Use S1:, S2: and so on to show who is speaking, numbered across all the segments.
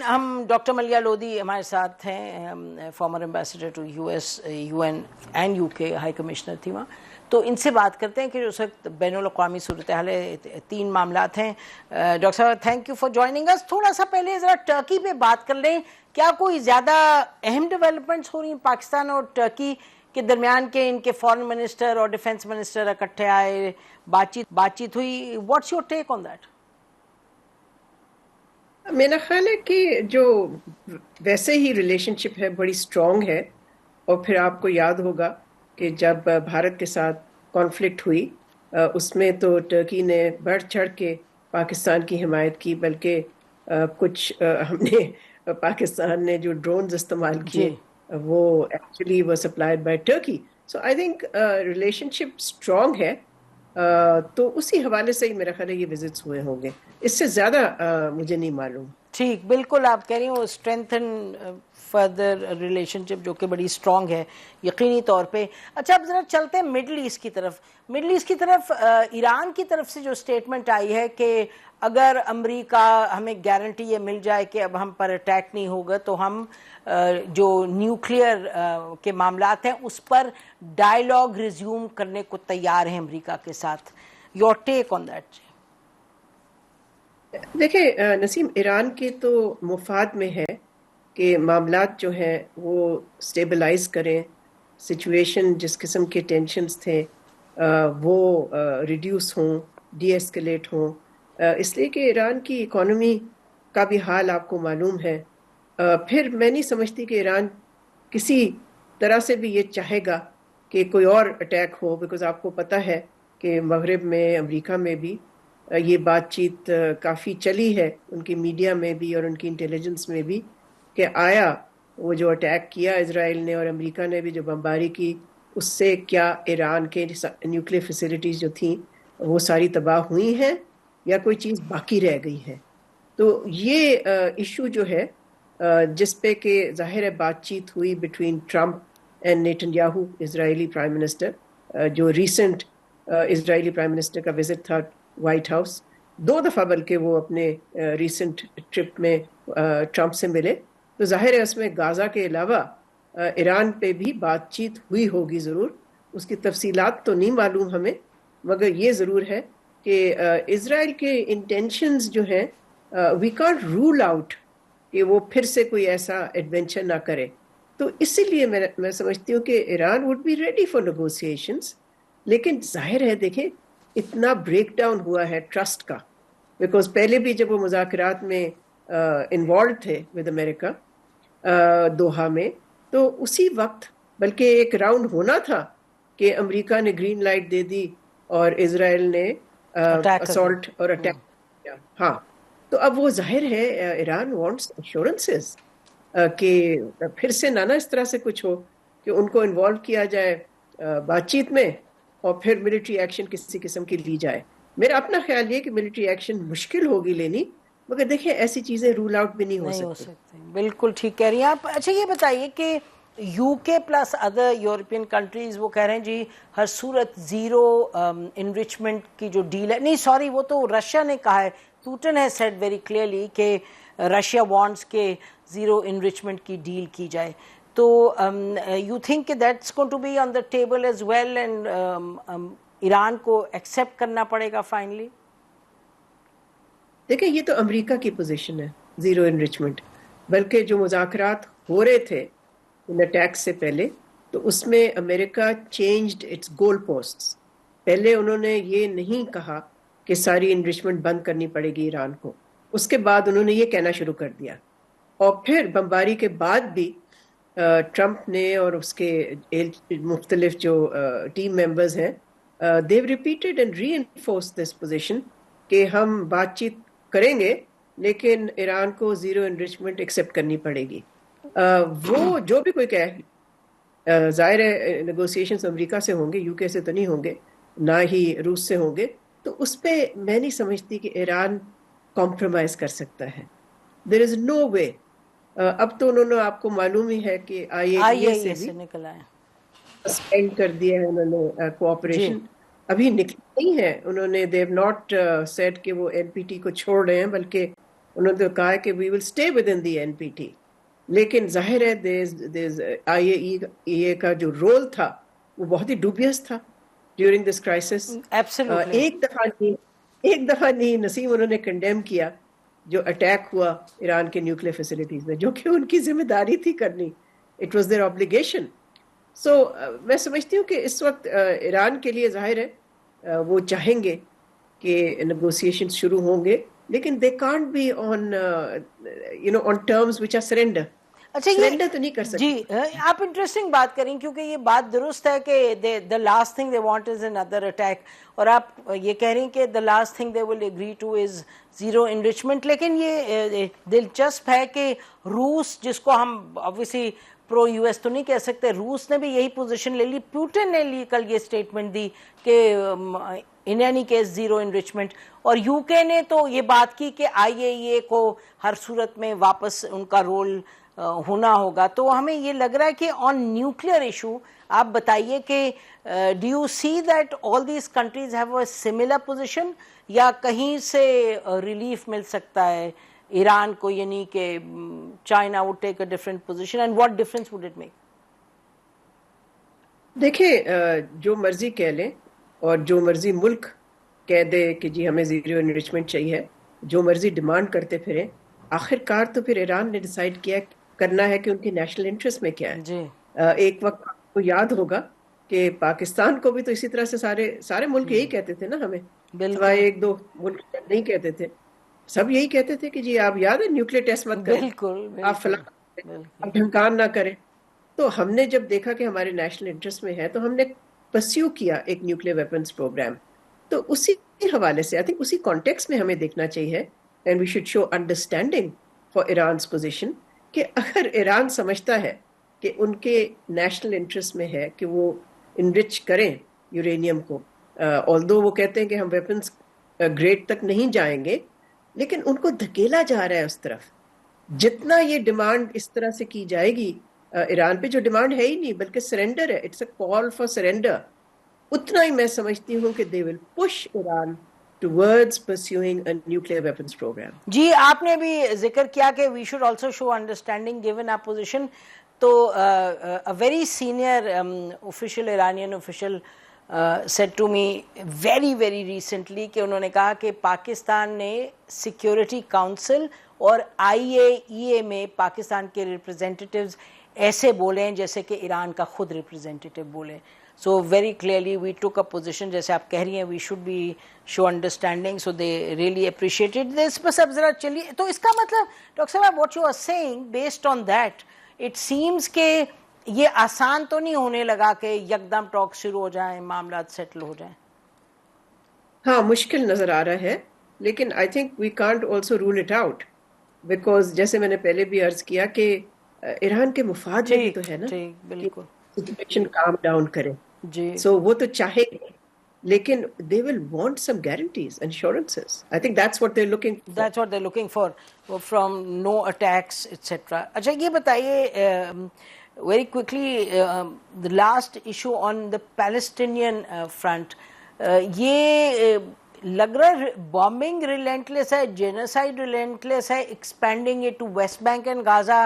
S1: ہم ڈاکٹر ملیہ لودھی ہمارے ساتھ ہیں, former ambassador to US, UN and UK high commissioner تھی وہاں. تو ان سے بات کرتے ہیں کہ جو اس وقت بین الاقوامی صورتحال ہے, 3 معاملات ہیں. ڈاکٹر صاحب تھینک یو فار جوائننگ اس. تھوڑا سا پہلے ذرا ٹرکی پہ بات کر لیں. کیا کوئی زیادہ اہم ڈیولپمنٹس ہو رہی ہیں پاکستان اور ٹرکی کے درمیان کے ان کے فارن منسٹر اور ڈیفنس منسٹر اکٹھے آئے, بات چیت ہوئی؟ What's your take on that?
S2: میرا خیال ہے کہ جو ویسے ہی ریلیشن شپ ہے بڑی اسٹرانگ ہے. اور پھر آپ کو یاد ہوگا کہ جب بھارت کے ساتھ کانفلکٹ ہوئی اس میں تو ٹرکی نے بڑھ چڑھ کے پاکستان کی حمایت کی, بلکہ کچھ ہم نے پاکستان نے جو ڈرونز استعمال کیے وہ ایکچولی وہ supplied by Turkey. So I think relationship strong ہے. تو اسی حوالے سے ہی میرا خیال ہے یہ وزٹس ہوئے ہوں گے, اس سے زیادہ مجھے نہیں معلوم.
S1: ٹھیک, بالکل آپ کہہ رہی ہیں وہ اسٹرینتھن فردر ریلیشن شپ جو کہ بڑی اسٹرانگ ہے یقینی طور پہ. اچھا اب ذرا چلتے ہیں مڈل ایسٹ کی طرف. مڈل ایسٹ کی طرف ایران کی طرف سے جو اسٹیٹمنٹ آئی ہے کہ اگر امریکہ ہمیں گارنٹی یہ مل جائے کہ اب ہم پر اٹیک نہیں ہوگا تو ہم جو نیوکلیئر کے معاملات ہیں اس پر ڈائیلاگ ریزیوم کرنے کو تیار ہیں امریکہ کے ساتھ. Your take on that?
S2: دیکھیں نسیم, ایران کے تو مفاد میں ہے کہ معاملات جو ہیں وہ سٹیبلائز کریں, سچویشن جس قسم کے ٹینشنز تھے وہ ریڈیوس ہوں, ڈی ایسکلیٹ ہوں, اس لیے کہ ایران کی اکانومی کا بھی حال آپ کو معلوم ہے. پھر میں نہیں سمجھتی کہ ایران کسی طرح سے بھی یہ چاہے گا کہ کوئی اور اٹیک ہو, بیکاز آپ کو پتہ ہے کہ مغرب میں, امریکہ میں بھی یہ بات چیت کافی چلی ہے, ان کی میڈیا میں بھی اور ان کی انٹیلیجنس میں بھی, کہ آیا وہ جو اٹیک کیا اسرائیل نے اور امریکہ نے بھی جو بمباری کی, اس سے کیا ایران کے نیوکلیئر فیسلٹیز جو تھیں وہ ساری تباہ ہوئی ہیں یا کوئی چیز باقی رہ گئی ہے. تو یہ ایشو جو ہے جس پہ کہ ظاہر ہے بات چیت ہوئی between Trump and Netanyahu, Israeli prime minister, جو ریسنٹ اسرائیلی پرائم منسٹر کا وزٹ تھا وائٹ ہاؤس, 2 دفعہ بلکہ وہ اپنے ریسنٹ ٹرپ میں ٹرمپ سے ملے. تو ظاہر ہے اس میں غزہ کے علاوہ ایران پہ بھی بات چیت ہوئی ہوگی ضرور. اس کی تفصیلات تو نہیں معلوم ہمیں, مگر یہ ضرور ہے کہ اسرائیل کے انٹینشنز جو ہیں وی کانٹ رول آؤٹ کہ وہ پھر سے کوئی ایسا ایڈونچر نہ کرے. تو اسی لیے میں سمجھتی ہوں کہ Iran would be ready for negotiations. لیکن ظاہر ہے دیکھیں اتنا بریک ڈاؤن ہوا ہے ٹرسٹ کا, بیکاز پہلے بھی جب وہ مذاکرات میں انوالوڈ تھے ود امریکہ دوحہ میں, تو اسی وقت بلکہ ایک راؤنڈ ہونا تھا کہ امریکہ نے گرین لائٹ دے دی اور اسرائیل نے اسالٹ اور اٹیک کیا. ہاں, تو اب وہ ظاہر ہے ایران وانٹس ایشورنسز کہ پھر سے نہ اس طرح سے کچھ ہو کہ ان کو انوالو کیا جائے بات چیت میں اور پھر ملٹری ایکشن کسی قسم کی لی جائے. میرا اپنا خیال یہ کہ ملٹری ایکشن مشکل ہوگی لینی, مگر دیکھیں ایسی چیزیں رول آؤٹ بھی نہیں ہو سکتی.
S1: بالکل ٹھیک کہہ رہی ہیں آپ. اچھا یہ بتائیے کہ یو کے پلس ادر یورپین کنٹریز وہ کہہ رہے ہیں جی ہر صورت زیرو انریچمنٹ کی جو ڈیل ہے, نہیں سوری وہ تو رشیا نے کہا ہے, Putin has said very clearly کہ رشیا وانٹس کہ زیرو انریچمنٹ کی ڈیل کی جائے. تو یو تھنک کہ that's going to be on the table as well and Iran کو ایکسیپٹ کرنا پڑے گا فائنلی؟
S2: دیکھیں یہ تو امریکہ کی پوزیشن ہے زیرو انریچمنٹ, بلکہ جو مذاکرات ہو رہے تھے ان اٹیک سے پہلے تو اس میں امریکہ چینجڈ اٹس گول پوسٹس. پہلے انہوں نے یہ نہیں کہا کہ ساری انریچمنٹ بند کرنی پڑے گی ایران کو, اس کے بعد انہوں نے یہ کہنا شروع کر دیا. اور پھر بمباری کے بعد بھی ٹرمپ نے اور اس کے مختلف جو ٹیم ممبرز ہیں they've repeated and reinforce this position کہ ہم بات چیت کریں گے لیکن ایران کو زیرو انریچمنٹ ایکسیپٹ کرنی پڑے گی. وہ جو بھی کوئی کہے, ظاہر ہے نیگوسیشنز امریکہ سے ہوں گے, یو کے سے تو نہیں ہوں گے, نہ ہی روس سے ہوں گے, تو اس پہ میں نہیں سمجھتی کہ ایران کمپرومائز کر سکتا ہے. دیر از نو وے. اب تو انہوں نے آپ کو معلوم ہی ہے کہ آئی اے سے بھی سسپینڈ کر دیا ہے انہوں نے کوآپریشن. ابھی نکلی نہیں ہے انہوں نے, دے ہیو ناٹ سیڈ کہ وہ این پی ٹی کو چھوڑ رہے ہیں, بلکہ انہوں نے کہا ہے کہ we will stay within the N P T. لیکن ظاہر ہے آئی اے اے کا جو رول تھا وہ بہت ہی ڈوبیس تھا ڈیورنگ دس کرائسس.
S1: ایبسلیوٹلی.
S2: ایک دفعہ نہیں نسیم انہوں نے کنڈیم کیا جو اٹیک ہوا ایران کے نیوکلیئر فیسلٹیز میں, جو کہ ان کی ذمہ داری تھی کرنی. It was there obligation. سو میں سمجھتی ہوں کہ اس وقت ایران کے لیے ظاہر ہے وہ چاہیں گے کہ نیگوسیشن شروع ہوں گے, لیکن they can't be on on terms which are surrender.
S1: اچھا
S2: سرینڈر تو نہیں کر سکتے.
S1: جی آپ انٹرسٹنگ بات کریں, کیونکہ یہ بات درست ہے کہ the last thing they want is another attack, اور آپ یہ کہہ رہی ہیں کہ the last thing they will agree to is zero enrichment. لیکن یہ دلچسپ ہے کہ روس, جس کو ہم obviously پرو یو ایس تو نہیں کہہ سکتے, روس نے بھی یہی پوزیشن لے لی. پیوٹن نے لی کل یہ سٹیٹمنٹ دی کہ in any case zero enrichment, اور یو کے نے تو یہ بات کی کہ آئی اے ای اے کو ہر صورت میں واپس ان کا رول ہونا ہوگا. تو ہمیں یہ لگ رہا ہے کہ آن نیوکلیئر ایشو آپ بتائیے کہ do you see that all these countries have a similar position, یا کہیں سے ریلیف مل سکتا ہے ایران کو, یعنی کہ China would take a different position, and what difference would it make?
S2: دیکھیں جو مرضی کہہ لیں اور جو مرضی ملک کہہ دے کہ جی ہمیں زیرو انریچمنٹ چاہیے, جو مرضی ڈیمانڈ کرتے پھریں, آخر کار تو پھر ایران نے ڈیسائیڈ کیا کرنا ہے کہ ان کی نیشنل انٹرسٹ میں کیا ہے.
S1: جی
S2: ایک وقت آپ کو یاد ہوگا کہ پاکستان کو بھی تو اسی طرح سے سارے ملک یہی کہتے تھے نا ہمیں, سوائے ایک دو ملک نہیں کہتے تھے, سب یہی کہتے تھے کہ جی آپ یاد ہے نیوکلیئر ٹیسٹ مت کریں, آپ فلاں آپ ڈھمکان نہ کریں. تو ہم نے جب دیکھا کہ ہمارے نیشنل انٹرسٹ میں ہے تو ہم نے پرسیو کیا ایک نیوکلیئر ویپنز پروگرام. تو اسی حوالے سے آئی تھنک اسی کانٹیکس میں ہمیں دیکھنا چاہیے, and we should show understanding for Iran's position, کہ اگر ایران سمجھتا ہے کہ ان کے نیشنل انٹرسٹ میں ہے کہ وہ انرچ کریں یورینیم کو, آلدو وہ کہتے ہیں کہ ہم ویپنز گریڈ تک نہیں جائیں گے, لیکن ان کو دھکیلا جا رہا ہے اس طرف. جتنا یہ ڈیمانڈ اس طرح سے کی جائے گی, ایران پہ جو ڈیمانڈ ہے ہی نہیں بلکہ سرینڈر ہے, it's a call for surrender, اتنا ہی میں سمجھتی ہوں کہ they will push Iran towards pursuing a nuclear weapons program.
S1: جی آپ نے بھی ذکر کیا کہ we should also show understanding given our position. تو a very senior official, Iranian official said to me very very recently کہ انہوں نے کہا کہ پاکستان نے سیکیورٹی کاؤنسل اور آئی اے ای اے میں پاکستان کے ریپرزینٹیٹیوز ایسے بولیں جیسے کہ ایران کا خود ریپرزینٹیٹیو بولے. So very clearly we took a position, جیسے آپ کہہ رہی ہیں we should be show understanding, so they really appreciated this. بس اب ذرا چلیے, تو اس کا مطلب ڈاکٹر صاحب what you are saying based on that it seems کہ یہ آسان تو نہیں ہونے لگا کہ یکدم ٹاک شروع ہو جائیں, معاملات سیٹل ہو جائیں.
S2: ہاں مشکل نظر آ رہا ہے, لیکن I think we can't also rule it out, because جیسے میں نے پہلے بھی عرض کیا کہ ایران کے مفاد میں بھی تو ہے نا
S1: بالکل
S2: سچویشن کام ڈاؤن کرے.
S1: جی
S2: سو وہ تو چاہے گے, لیکن they will want some guarantees, assurances. I think that's what they're looking for.
S1: That's what they're looking for, from no attacks, etc. اچھا یہ بتائیے very quickly the last issue on the Palestinian front, یہ لگ رہا ہے bombing relentless ہے, genocide relentless ہے, expanding it to West Bank and Gaza,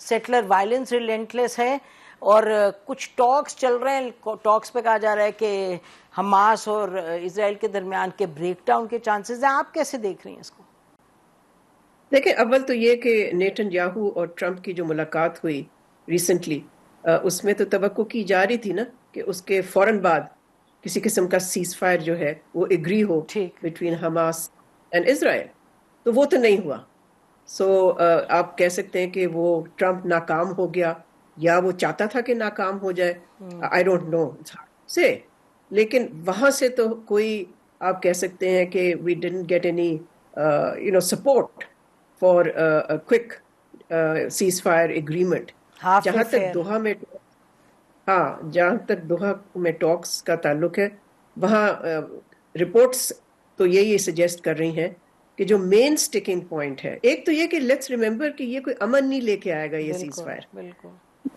S1: settler violence relentless ہے, اور کچھ ٹاکس چل رہے ہیں, ٹاکس پہ کہا جا رہا ہے کہ حماس اور اسرائیل کے درمیان کے بریک ڈاؤن کے چانسز ہیں. آپ کیسے دیکھ رہی ہیں اس کو؟
S2: دیکھیں اول تو یہ کہ نیتن یاہو اور ٹرمپ کی جو ملاقات ہوئی ریسنٹلی, اس میں تو توقع کی جا رہی تھی نا کہ اس کے فوراً بعد کسی قسم کا سیز فائر جو ہے وہ agree who between Hamas and Israel, تو وہ تو نہیں ہوا. سو آپ کہہ سکتے ہیں کہ وہ ٹرمپ ناکام ہو گیا یا وہ چاہتا تھا کہ ناکام ہو جائے, آئی ڈونٹ نو سے. لیکن وہاں سے تو کوئی آپ کہہ سکتے ہیں کہ we didn't get any support for quick ceasefire agreement. جہاں تک دوحہ میں ٹاکس کا تعلق ہے, وہاں رپورٹس تو یہی سجیسٹ کر رہی ہیں کہ جو مین سٹیکنگ پوائنٹ ہے, ایک تو یہ کہ لیٹس ریممبر کہ یہ کوئی امن نہیں لے کے آئے گا یہ سیز فائر,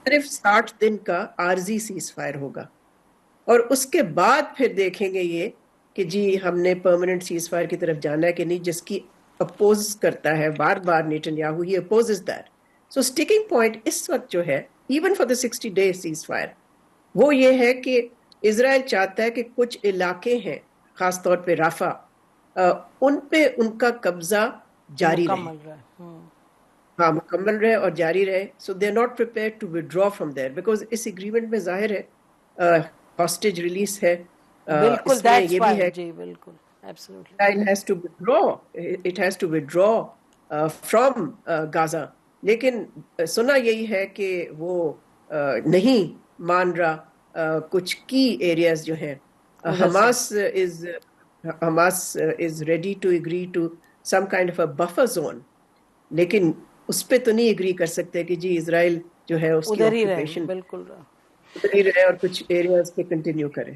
S2: صرف 60 دن کا عارضی سیز فائر ہوگا, اور اس کے بعد پھر دیکھیں گے یہ کہ جی ہم نے پرماننٹ سیز فائر کی طرف جانا ہے کہ نہیں, جس کی اپوز کرتا ہے بار بار Netanyahu, he opposes that. So sticking point اس وقت جو ہے even for the 60 day ceasefire وہ یہ ہے کہ اسرائیل چاہتا ہے کہ کچھ علاقے ہیں خاص طور پہ رافع, ان پہ ان کا قبضہ جاری رہے,
S1: مکمل رہا.
S2: ہاں مکمل رہے اور جاری رہے. So they are not prepared to withdraw from there, because اس ایگریمنٹ میں ظاہر ہے ہاسٹیج ریلیز ہے,
S1: بالکل,
S2: اس میں
S1: دیٹس
S2: یہ بھی
S1: وائی,
S2: ہے
S1: جی بالکل, absolutely.
S2: Israel has to withdraw. It has to withdraw from Gaza. لیکن سنا یہی ہے کہ وہ نہیں مان رہا کچھ کی ایریاز جو ہیں. Hamas is ready to agree to some kind of a buffer zone, لیکن اس پہ تو نہیں اگری کر سکتے کہ جی اسرائیل جو ہے اس کی
S1: ادھر ہی رہے,
S2: آکوپیشن
S1: بالکل.
S2: ادھر ہی رہے اور کچھ ایریاز پہ کنٹینیو کرے.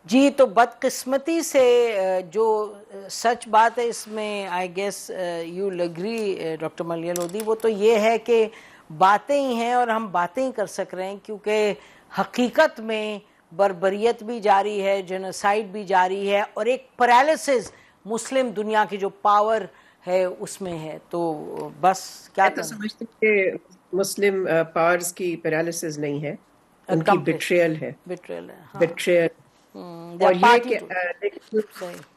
S1: جی تو بدقسمتی سے جو سچ بات ہے اس میں, I guess you will agree doctor Maleeha Lodhi, وہ تو یہ ہے کہ باتیں ہی ہیں اور ہم باتیں ہی کر سک رہے ہیں, کیونکہ حقیقت میں بربریت بھی جاری ہے, جینوسائیڈ بھی جاری ہے, اور ایک پیرالیسس مسلم دنیا کی جو پاور ہے اس میں ہے. تو بس کیا
S2: میں تو سمجھتی ہوں کہ مسلم پاورز کی پیرالیسس نہیں ہے, ان کی بیٹریل ہے.
S1: بیٹریل ہے,
S2: بیٹریل. اور یہ کہ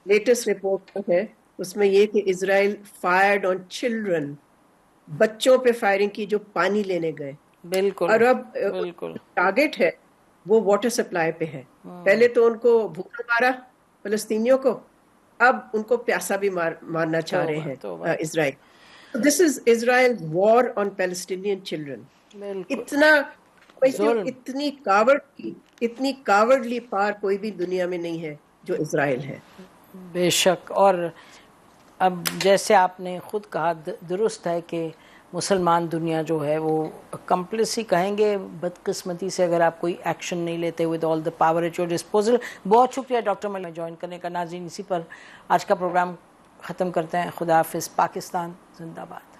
S2: لیٹسٹ رپورٹ ہے اس میں یہ کہ اسرائیل فائرڈ آن چلڈرن, بچوں پہ فائرنگ کی جو پانی لینے گئے.
S1: بالکل,
S2: اور اب
S1: بالکل
S2: ٹارگٹ ہے وہ واٹر سپلائی پہ ہے. پہلے تو ان کو بھوکا مارا فلسطینیوں کو, اب ان کو پیاسا بھی مارنا چاہ رہے ہیں اسرائیل. دس از اسرائیل وار آن پیلسٹینین چلڈرن. اتنی کاورڈلی پار کوئی بھی دنیا میں نہیں ہے جو اسرائیل ہے.
S1: بے شک. اور اب جیسے آپ نے خود کہا, درست ہے کہ مسلمان دنیا جو ہے وہ کمپلس ہی کہیں گے بدقسمتی سے اگر آپ کوئی ایکشن نہیں لیتے with all the power eight your disposal. بہت شکریہ ڈاکٹر ملیح جوائن کرنے کا. ناظرین اسی پر آج کا پروگرام ختم کرتے ہیں. خدا حافظ. پاکستان زندہ باد.